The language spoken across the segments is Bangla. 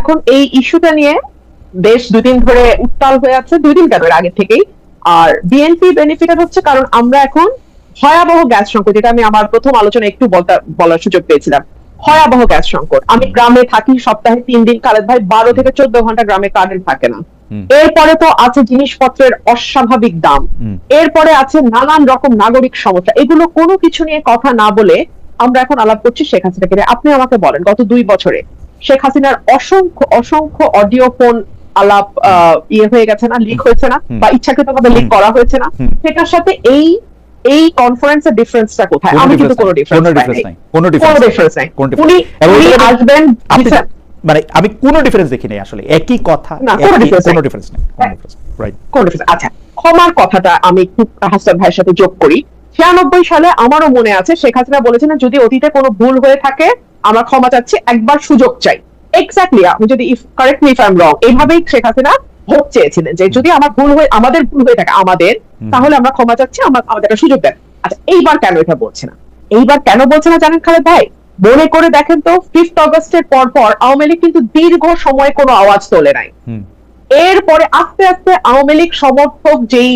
এখন এই ইস্যুটা নিয়ে বেশ দুদিন ধরে উত্তাল হয়ে আছে, 2 দিন কেন, আগে থেকেই। আর বিএনপি বেনিফিটেড হচ্ছে কারণ আমরা এখন ভয়াবহ গ্যাস সংকট, যেটা আমি আমার প্রথম আলোচনা একটু বলার সুযোগ পেয়েছিলাম, ভয়াবহ গ্যাস সংকট। আমি গ্রামে থাকি, সপ্তাহে 3 দিন খালেদ ভাই 12 থেকে 14 ঘন্টা গ্রামে কারেন্ট থাকে না। এরপরে তো আছে জিনিসপত্রের অস্বাভাবিক দাম, এরপরে আছে নানান রকম নাগরিক সমস্যা। এগুলো কোনো কিছু নিয়ে কথা না বলে আমরা এখন আলাপ করছি শেখ হাসিনাকে। আপনি আমাকে বলেন, গত 2 বছরে শেখ হাসিনার অসংখ্য অসংখ্য অডিও ফোন আলাপ হয়ে গেছে না, লিক হয়েছে না, বা ইচ্ছাকৃতভাবে লিক করা হয়েছে না? সেটার সাথে এই কনফারেন্সের ডিফারেন্সটা কোথায়? আমি কিন্তু কোনো ডিফারেন্স নাই, কোনো ডিফারেন্স নাই। উনি আসবেন, মানে আমি কোনো ডিফারেন্স দেখি নাই আসলে, একই কথা, কোনো ডিফারেন্স নাই, রাইট? কোন ডিফারেন্স? আচ্ছা, ক্ষমার কথাটা আমি একটু হাসান ভাইয়ের সাথে যোগ করি। 96 সালে আমারও মনে আছে শেখ হাসিনা বলেছেন, যদি অতীতে কোনো ভুল হয়ে থাকে আমরা ক্ষমা চাচ্ছি, একবার সুযোগ চাই। এক্স্যাক্টলি, আমি যদি correct me if I am রং, এইভাবেই শেখ হাসিনা ভোট চেয়েছিলেন যে যদি আমাদের ভুল হয়ে থাকে তাহলে আমরা ক্ষমা চাচ্ছি, আমাদের একটা সুযোগ দেন। আচ্ছা, এইবার কেন এটা বলছে না? এইবার কেন বলছে না জানেন খালেদ ভাই? মনে করে দেখেন তো, 5 অগস্টের পর আওয়ামী লীগ কিন্তু দীর্ঘ সময় কোনো আওয়াজ তোলে নাই। এরপরে আস্তে আস্তে আওয়ামী লীগ সমর্থক যেই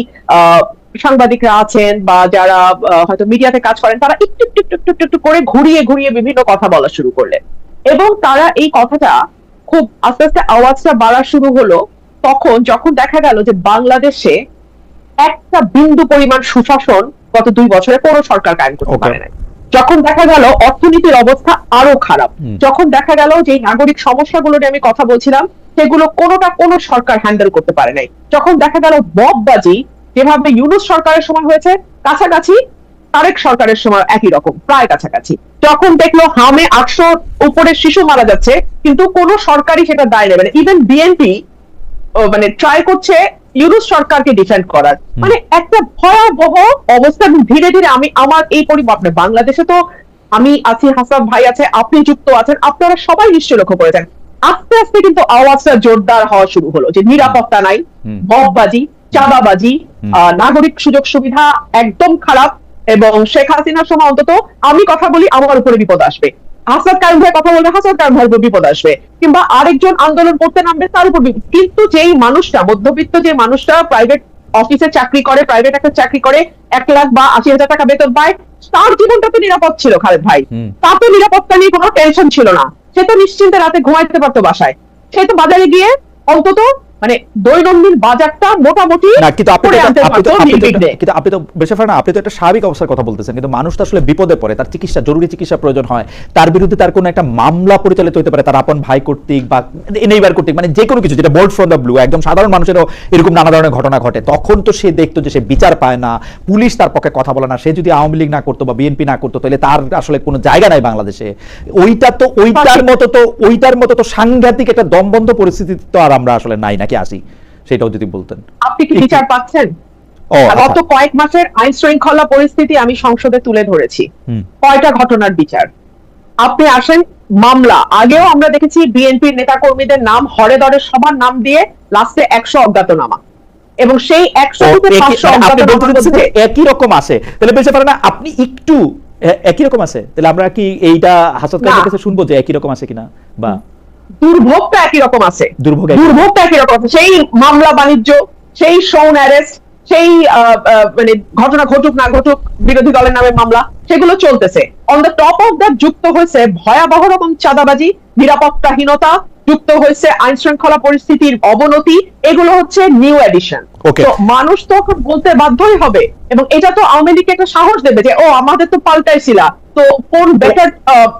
সাংবাদিকরা আছেন বা যারা হয়তো মিডিয়াতে কাজ করেন, তারা একটু একটু করে ঘুরিয়ে ঘুরিয়ে বিভিন্ন কথা বলা শুরু করলেন, এবং তারা এই কথাটা খুব আস্তে আস্তে আওয়াজটা বাড়া শুরু হলো তখন, যখন দেখা গেল যে বাংলাদেশে একটা বিন্দু পরিমাণ সুশাসন গত 2 বছরে কোনো সরকার কায়েম করতে পারে না। যখন দেখা গেল অর্থনীতির অবস্থা আরো খারাপ, যখন দেখা গেল যে নাগরিক সমস্যাগুলো নিয়ে আমি কথা বলছিলাম সেগুলো কোনোটা কোনো সরকার হ্যান্ডেল করতে পারে নাই, যখন দেখা গেল মববাজি যেভাবে ইউনূস সরকারের সময় হয়েছে কাছাকাছি, তারেক সরকারের সময় একই রকম প্রায় কাছাকাছি, যখন দেখলো হামে 800 উপরে শিশু মারা যাচ্ছে কিন্তু কোন সরকারই সেটা দায় নেবে না। ইভেন বিএনপি মানে ট্রাই করছে ইউনূস সরকারকে ডিফেন্ড করার। মানে একটা ভয়াবহ অবস্থা। ধীরে ধীরে আমি আমার এই পরিবর্তনে, বাংলাদেশে তো আমি আছি, হাসান ভাই আছে, আপনি যুক্ত আছেন, আপনারা সবাই নিশ্চয়ই লক্ষ্য করেছেন, আস্তে আস্তে কিন্তু আওয়াজটা জোরদার হওয়া শুরু হলো যে নিরাপত্তা নাই, মববাজি, চাঁদাবাজি, নাগরিক সুযোগ সুবিধা একদম খারাপ, এবং শেখ হাসিনার সময় অন্তত আমি কথা বলি আমার উপরে বিপদ আসবে, হাসান কারণ ভাই কথা বলবে হাসান কারণ ভাইয়ের উপর বিপদ আসবে, কিংবা আরেকজন আন্দোলন করতে নামবে তার উপর। কিন্তু যেই মানুষটা মধ্যবিত্ত, যে মানুষটা প্রাইভেট অফিসে চাকরি করে, প্রাইভেট একটা চাকরি করে, 1 লাখ বা 80,000 টাকা বেতন পায়, তার জীবনটা তো নিরাপদ ছিল খালেদ ভাই। তার তো নিরাপত্তা নিয়ে কোনো টেনশন ছিল না, সে তো নিশ্চিন্তে রাতে ঘুমাইতে পারতো বাসায়, সে তো বাজারে গিয়ে অন্তত মানে দৈনন্দিন বাজারটা মোটামুটি। কিন্তু আপনি তো বেশিরভাগ না, আপনি তো একটা স্বাভাবিক অবস্থার কথা বলতেছেন, কিন্তু মানুষ তো আসলে বিপদে পড়ে, তার চিকিৎসা, জরুরি চিকিৎসা প্রয়োজন হয়, তার বিরুদ্ধে তার কোনো একটা মামলা পরিচালিত হতে পারে, তার আপন ভাই কর্তৃক বা নেইবার কর্তৃক, মানে যে কোনো কিছু যেটা বোল্ড ফ্রম দ্য ব্লু, একদম সাধারণ মানুষেরও এরকম নানা ধরনের ঘটনা ঘটে, তখন তো সে দেখতো যে সে বিচার পায় না, পুলিশ তার পক্ষে কথা বলে না। সে যদি আওয়ামী লীগ না করতো বা বিএনপি না করতো তাহলে তার আসলে কোনো জায়গা নাই বাংলাদেশে। ওইটার মতো তো সাংঘাতিক একটা দমবন্ধ পরিস্থিতি তো আর আমরা আসলে নাই, নাকি আসি? সেটাও যদি বলতেন। আপনি কি বিচার পাচ্ছেন? গত কয়েক মাসের আইন শৃঙ্খলা পরিস্থিতি আমি সংসদে তুলে ধরেছি, কয়টা ঘটনার বিচার। আপনি আসেন, মামলা আগেও আমরা দেখেছি বিএনপির নেতা কর্মীদের নাম হরে দরে সবার নাম দিয়ে লাস্টে 100 অজ্ঞাতনামা, এবং সেই 100 থেকে 500 অজ্ঞাতনামা একই রকম আসে, তাহলে বলতে পারে না আপনি একটু একই রকম আছে, তাহলে আমরা কি এইটা হাসত কাজের কাছে শুনবো যে একই রকম আছে কিনা, বা দুর্ভোগটা একই রকম আছে, দুর্ভোগটা একই রকম আছে। সেই মামলা বাণিজ্য, সেই শোন অ্যারেস্ট, সেই মানে ঘটনা ঘটুক না ঘটুক বিরোধী দলের নামে মামলা, সেগুলো চলতেছে। On the top of that যুক্ত হয়েছে ভয়াবহ রকম চাঁদাবাজি, নিরাপত্তাহীনতা, যুক্ত হয়েছে আইন শৃঙ্খলা পরিস্থিতির অবনতি। এগুলো হচ্ছে নিউ এডিশন। তো মানুষ তো বলতে বাধ্যই হবে, এবং এটা তো আওয়ামী লীগকে একটা সাহস দেবে যে ও আমাদের তো পাল্টাইছিলা, তো কোন বেটার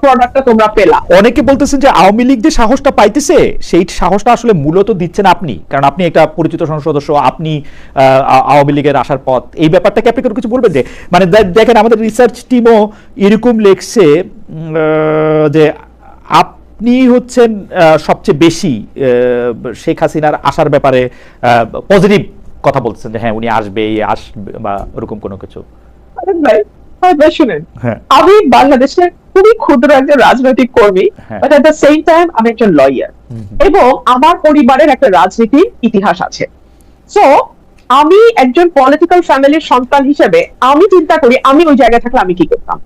প্রোডাক্টটা তোমরা পেলা। অনেকে বলতেছেন যে আওয়ামী লীগ যে সাহসটা পাইতেছে সেই সাহসটা আসলে মূলত দিচ্ছেন আপনি, কারণ আপনি একটা পরিচিত সংসদ সদস্য, আপনি আওয়ামী লীগের আসার পথ, এই ব্যাপারটাকে আপনি কিছু বলবেন? যে মানে দেখেন আমাদের রিসার্চ টিমও এরকম লেখছে যে আপনি হচ্ছেন সবচেয়ে বেশি শেখ হাসিনার আসার ব্যাপারে পজিটিভ কথা বলতেছেন, যে হ্যাঁ উনি আসবে বা ওরকম কোনো কিছু। শুনেন, আমি বাংলাদেশের খুবই ক্ষুদ্র একজন রাজনৈতিক কর্মী, but at the same time আমি একজন লয়ার, এবং আমার পরিবারের একটা রাজনীতির ইতিহাস আছে। সো আমি একজন পলিটিক্যাল ফ্যামিলির সন্তান হিসেবে আমি চিন্তা করি আমি ওই জায়গায় থাকলে আমি কি করতাম।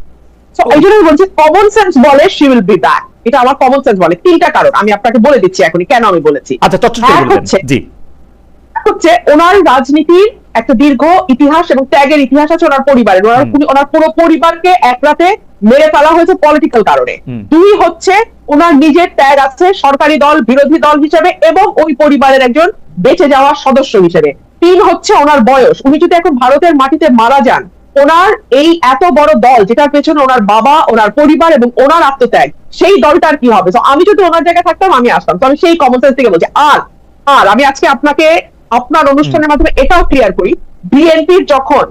So, এই জন্য আমি বলছি কমন সেন্স বলে শি উইল বি ব্যাক, এটা আমার কমন সেন্স বলে। তিনটা কারণ আমি আপনাকে বলে দিচ্ছি এখনই কেন আমি বলেছি। আচ্ছা চটচট করে এক বলবেন। হচ্ছে জি হচ্ছে ওনার রাজনীতির একটা দীর্ঘ ইতিহাস এবং ত্যাগের ইতিহাস আছে ওনার পরিবারের। ওনার পুরো পরিবারকে এক রাতে মেরে ফেলা হয়েছে পলিটিক্যাল কারণে। দুই হচ্ছে ওনার নিজের ত্যাগ আছে সরকারি দল বিরোধী দল হিসেবে এবং ওই পরিবারের একজন বেঁচে যাওয়া সদস্য হিসেবে। তিন হচ্ছে ওনার বয়স, উনি যদি এখন ভারতের মাটিতে মারা যান, ওনার এই এত বড় দল যেটার পেছনে ওনার বাবা, ওনার পরিবার এবং ওনার আত্মত্যাগ, সেই দলটার কি হবে? তো আমি যদি ওনার জায়গায় থাকতাম আমি আসতাম। তো আমি সেই কমন সেন্স থেকে বলছি। আর আমি আজকে আপনাকে আপনার অনুষ্ঠানের মাধ্যমে এটাও ক্লিয়ার করি, বিএনপির যখন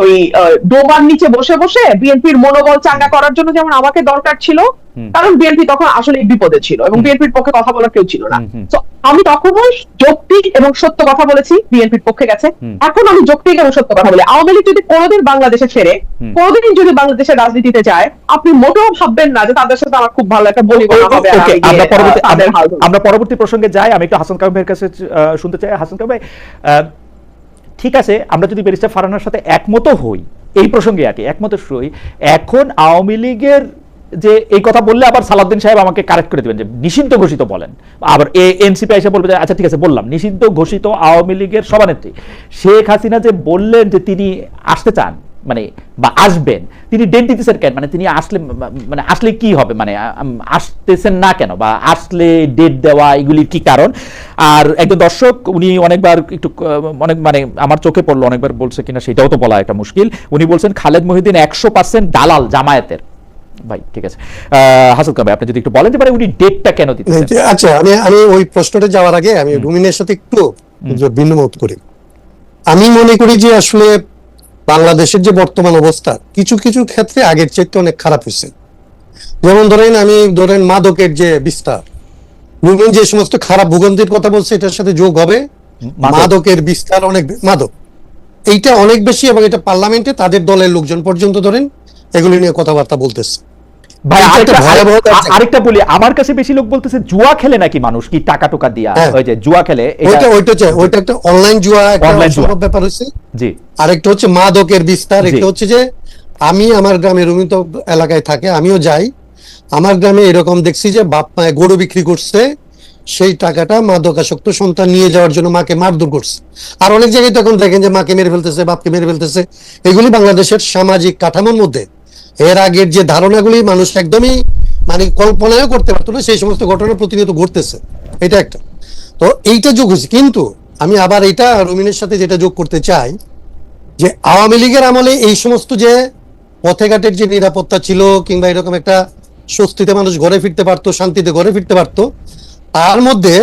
ওই ডোবার নিচে বসে বসে বিএনপির মনোবল চাঙ্গা করার জন্য যেমন আমাকে দরকার ছিল, কারণ বিএনপি তখন আসলে বিপদে ছিল এবং বিএনপির পক্ষে কথা বলার কেউ ছিল না। তো আমি তখনও যৌক্তিক এবং সত্য কথা বলেছি, বিএনপির পক্ষে গেছে। এখন আমি যৌক্তিক এবং সত্য কথা বলি। আওয়ামী লীগ যদি কোনোদিন বাংলাদেশে ছেড়ে কোনোদিন যদি বাংলাদেশের রাজনীতিতে যায়, আপনি মোটেও ভাববেন না যে তাদের সাথে আমার খুব ভালো একটা বলিবনা হবে। আমরা পরবর্তী প্রসঙ্গে যাই। আমি একটু হাসান কামাল ভাইয়ের কাছে শুনতে চাই। হাসান কামাল ভাই, ঠিক আছে, আমরা যদি ব্যারিস্টার ফারহানার সাথে একমত হই এই প্রসঙ্গে, আর কি একমত হই, এখন আওয়ামী লীগের যে এই কথা বললে আবার সালাউদ্দিন সাহেব আমাকে কারেক্ট করে দিবেন যে নিষিদ্ধ ঘোষিত বলেন, আবার এনসিপি এসে বলবে যে আচ্ছা ঠিক আছে বললাম নিষিদ্ধ ঘোষিত আওয়ামী লীগের সভানেত্রী শেখ হাসিনা যে বললেন যে তিনি আসতে চান মানে বা আসবেন, তিনি ডেট দিতেছেন কেন? মানে তিনি আসলে মানে আসলে কি হবে, মানে আসতেছেন না কেন, বা আসলে ডেট দেওয়া এগুলির কি কারণ? আর একজন দর্শক উনি অনেকবার একটু অনেক মানে আমার চোখে পড়লো, অনেকবার বলছে কিনা সেটাও তো বলা একটা মুশকিল। উনি বলছেন খালেদ মহিউদ্দিন 100% দালাল জামায়াতের। ভাই ঠিক আছে, হাসান কামাল আপনি যদি একটু বলেন যে মানে উনি ডেটটা কেন দিতেছেন? আচ্ছা, আমি ওই প্রশ্নটা যাওয়ার আগে আমি রুমিনের সাথে একটু ভিন্ন মত করি। আমি মনে করি যে আসলে বাংলাদেশের যে বর্তমান অবস্থা কিছু কিছু ক্ষেত্রে আগের চাইতে অনেক খারাপ হয়েছে। যেমন ধরেন মাদকের যে বিস্তার, রুমিন যে সমস্ত খারাপ ভূগন্ধির কথা বলছে এটার সাথে যোগ হবে মাদকের বিস্তার, অনেক মাদক এইটা অনেক বেশি, এবং এটা পার্লামেন্টে তাদের দলের লোকজন পর্যন্ত ধরেন এগুলি নিয়ে কথাবার্তা বলতেছে। ভাই আরেকটা বলি, আমার কাছে বেশি লোক বলতেছে জুয়া খেলে নাকি মানুষ, কি টাকা টোকা দিয়া ওই যে জুয়া খেলে, ওইটা একটা অনলাইন জুয়া, একটা ব্যাপার হচ্ছে। জি, আরেকটা হচ্ছে মাদকের বিস্তার। একটা হচ্ছে যে আমি আমার গ্রামে রুমিত এলাকায় থাকে, আমিও যাই, আমার গ্রামে এরকম দেখছি যে বাপ মায়ে গরু বিক্রি করছে, সেই টাকাটা মাদকাসক্ত সন্তান নিয়ে যাওয়ার জন্য মাকে মারধর করছে। আর অনেক জায়গায় তখন দেখেন যে মাকে মেরে ফেলতেছে, বাপকে মেরে ফেলতেছে। এগুলি বাংলাদেশের সামাজিক কাঠামোর মধ্যে এর আগের যে ধারণাগুলি মানুষ একদমই মানে কল্পনাও করতে পারতো না, সেই সমস্ত ঘটনা প্রতিনিয়ত ঘটতেছে। এটা একটা, তো এইটা যোগ হয়েছে। কিন্তু আমি আবার এটা রুমিনের সাথে যেটা যোগ করতে চাই যে আওয়ামী লীগের আমলে এই সমস্ত যে পথে ঘাটের যে নিরাপত্তা ছিল, কিংবা এরকম একটা স্বস্তিতে মানুষ ঘরে ফিরতে পারতো, শান্তিতে ঘরে ফিরতে পারতো, তার মধ্যে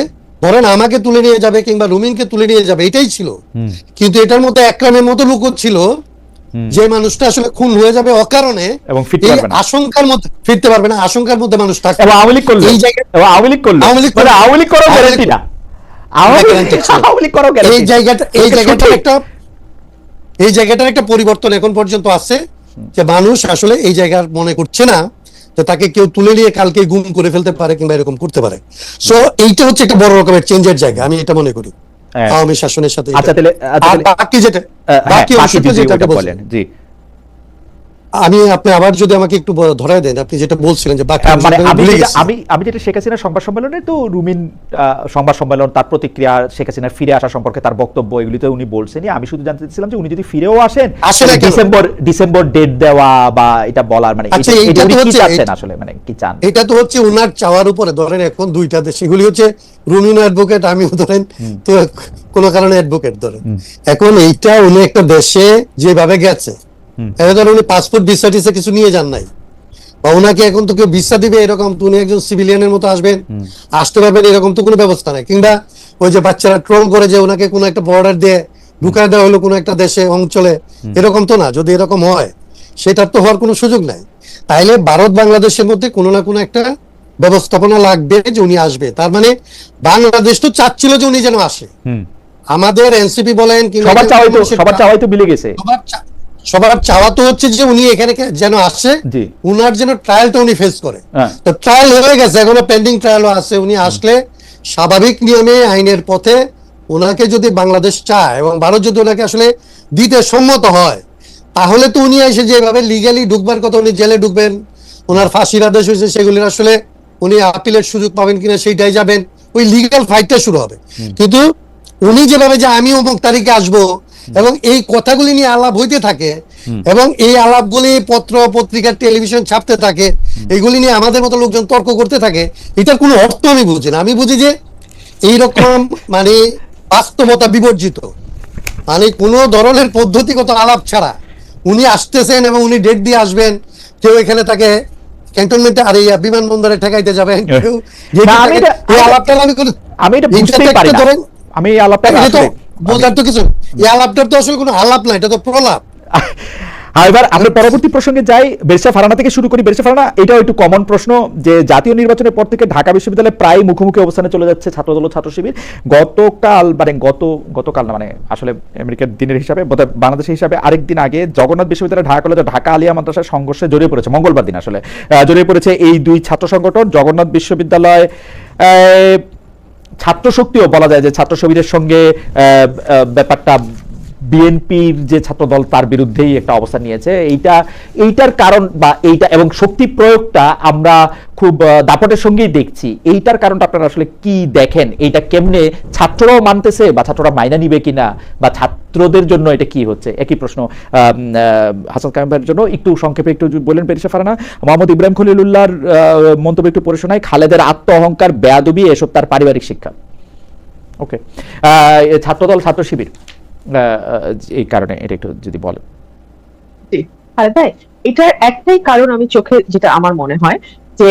ধরেন আমাকে তুলে নিয়ে যাবে কিংবা রুমিনকে তুলে নিয়ে যাবে এটাই ছিল। কিন্তু এটার মধ্যে একরামের মতো লোক ছিল যে মানুষটা আসলে খুন হয়ে যাবে অকারণে এবং আশঙ্কার মধ্যে ফিরতে পারবে না, আশঙ্কার মধ্যে মানুষ থাকে। আওয়ামী লীগ করলো, আওয়ামী লীগ করলো, আওয়ামী লীগ করো গ্যারান্টি না, আওয়ামী লীগ করো গ্যারান্টি। এই জায়গাটার একটা পরিবর্তন এখন পর্যন্ত আছে, যে মানুষ আসলে এই জায়গার মনে করছে না যে তাকে কেউ তুলে নিয়ে কালকে গুম করে ফেলতে পারে কিংবা এরকম করতে পারে। সো এইটা হচ্ছে একটা বড় রকমের চেঞ্জের জায়গা, আমি এটা মনে করি আওয়ামী শাসনের সাথে। আপনি আবার যদি আমাকে একটু ধরায় দেন, আপনি যেটা বলছিলেন যে আমি যেটা শেখ হাসিনার সংবাদ সম্মেলনে, তো রুমিন সংবাদ সম্মেলন, তার প্রতিক্রিয়া, শেখ হাসিনার ফিরে আসা সম্পর্কে তার বক্তব্য, এগুলিতে উনি বলছেন। আমি শুধু জানতে চাইছিলাম যে উনি যদি ফিরেও আসেন ডিসেম্বর ডেট দেওয়া বা এটা বলার মানে আসলে মানে কি চান? এটা তো হচ্ছে উনার চাওয়ার উপরে। ধরেন এখন দুইটা দেশ, এগুলি হচ্ছে রুমিন অ্যাডভোকেট, আমিও ধরেন তো কোনো কারণে অ্যাডভোকেট। ধরেন এখন এইটা উনি একটা দেশে যেভাবে গেছে, উনি পাসপোর্ট ভিসা টিসা কিছু নিয়ে যান নাই, বা ওনাকে এখন তো কেউ ভিসা দিবে এরকম, উনি একজন সিভিলিয়ানের মতো আসবেন, আসতে পারবেন এরকম তো কোনো ব্যবস্থা নাই। কিংবা ওই যে বাচ্চারা ট্রোল করে যে ওনাকে কোনো একটা বর্ডার দিয়ে ঢুকায় দেওয়া হলো কোনো একটা দেশে অঞ্চলে, এরকম তো না। যদি এরকম হয় সেটার তো হওয়ার কোনো সুযোগ নাই। তাইলে ভারত বাংলাদেশের মধ্যে কোনো না কোনো একটা ব্যবস্থাপনা লাগবে যে উনি আসবে। তার মানে বাংলাদেশ তো চাচ্ছিল যে উনি যেন আসে। আমাদের এনসিপি বলেন কিংবা সবার চাওয়া তো হচ্ছে যে উনি এখানে যেন আসে, উনার যেন ট্রায়ালটা উনি ফেস করে। তো ট্রায়াল হয়ে গেছে, এখনো পেন্ডিং ট্রায়ালও আছে। উনি আসলে স্বাভাবিক নিয়মে আইনের পথে ওনাকে যদি বাংলাদেশ চায় এবং ভারত যদি ওনাকে আসলে দিতে সম্মত হয়, তাহলে তো উনি এসে যেভাবে লিগালি ঢুকবার কথা, উনি জেলে ঢুকবেন, ওনার ফাঁসির আদেশ হয়েছে, সেগুলির আসলে উনি আপিলের সুযোগ পাবেন কিনা সেইটাই যাবেন, ওই লিগাল ফাইটটা শুরু হবে। কিন্তু উনি যেভাবে যে আমি অমুক তারিখে আসবো এবং এই কথাগুলি নিয়ে আলাপ হইতে থাকে এবং এই আলাপগুলি পত্র পত্রিকা টেলিভিশন ছাপতে থাকে, এইগুলি নিয়ে আমাদের মতো লোকজন তর্ক করতে থাকে, এটার কোনো অর্থ আমি বুঝি না। আমি বুঝি যে এইরকম মানে বাস্তবতা বিবর্জিত, মানে কোনো ধরনের পদ্ধতিগত আলাপ ছাড়া উনি আসতেছেন এবং উনি ডেট দিয়ে আসবেন, কেউ এখানে তাকে ক্যান্টনমেন্টে আর বিমানবন্দরে ঠেকাইতে যাবেন, কেউ এই আলাপটা আমি এটা বুঝতেই পারি না। আমি এই আলাপটা বোঝার তো কিছু, এই আলাপটার তো আসলে কোনো আলাপ না, এটা তো প্রলাপ। এবার আমরা পরবর্তী প্রসঙ্গে যাই। বেরসা ফারহানা থেকে শুরু করি। বেরসা ফারহানা, এটাও একটু কমন প্রশ্ন যে জাতীয় নির্বাচনের পর থেকে ঢাকা বিশ্ববিদ্যালয়ে প্রায় মুখোমুখি অবস্থানে চলে যাচ্ছে ছাত্রদল ও ছাত্র শিবির। গতকাল না, মানে আসলে আমেরিকার দিনের হিসাবে বাংলাদেশের হিসাবে আরেকদিন আগে জগন্নাথ বিশ্ববিদ্যালয় ঢাকা কলেজ ঢাকা আলিয়া মাদ্রাসার সংঘর্ষে জড়িয়ে পড়েছে, মঙ্গলবার দিন আসলে জড়িয়ে পড়েছে এই দুই ছাত্র সংগঠন। জগন্নাথ বিশ্ববিদ্যালয় ছাত্র শক্তিও বলা যায় যে ছাত্র শিবিরের সঙ্গে ব্যাপারটা বিএনপির যে ছাত্র দল তার বিরুদ্ধেই একটা অবস্থান নিয়েছে। এইটার কারণ বা এইটা এবং শক্তি প্রয়োগটা আমরা খুব দাপটের সঙ্গেই দেখছি। এইটার কারণটা আপনারা আসলে কি দেখেন? এইটা কেমনে ছাত্ররাও মানতেছে বা ছাত্ররা মাইনা নিবে কিনা, বা ছাত্রদের জন্য এটা কি হচ্ছে? একই প্রশ্ন হাসান কায়েম ভাইয়ের জন্য। একটু সংক্ষেপে একটু বলেন বেরিসা ফারহানা। মোহাম্মদ ইব্রাহিম খলিলুল্লাহর মন্তব্য একটু পড়ে শোনাই। খালেদের আত্ম অহংকার, বেয়াদবি, এসব তার পারিবারিক শিক্ষা। ওকে, ছাত্রদল ছাত্র শিবির এই কারণে এটা একটু যদি বলেন। ভাই, এটার একটাই কারণ আমি চোখে যেটা আমার মনে হয় যে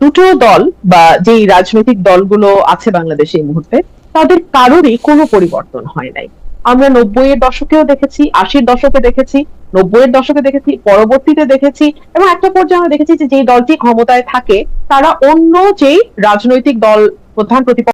দুটো দল বা যেই রাজনৈতিক দলগুলো আছে বাংলাদেশে এই মুহূর্তে, তাদের কারোরই কোনো পরিবর্তন হয় নাই। আমরা 90-এর দশকেও দেখেছি, 80-এর দশকে দেখেছি, 90-এর দশকে দেখেছি, পরবর্তীতে দেখেছি, এবং একটা পর্যায়ে আমরা দেখেছি যে যেই দলটি ক্ষমতায় থাকে তারা অন্য যেই রাজনৈতিক দল প্রধান প্রতিপক্ষ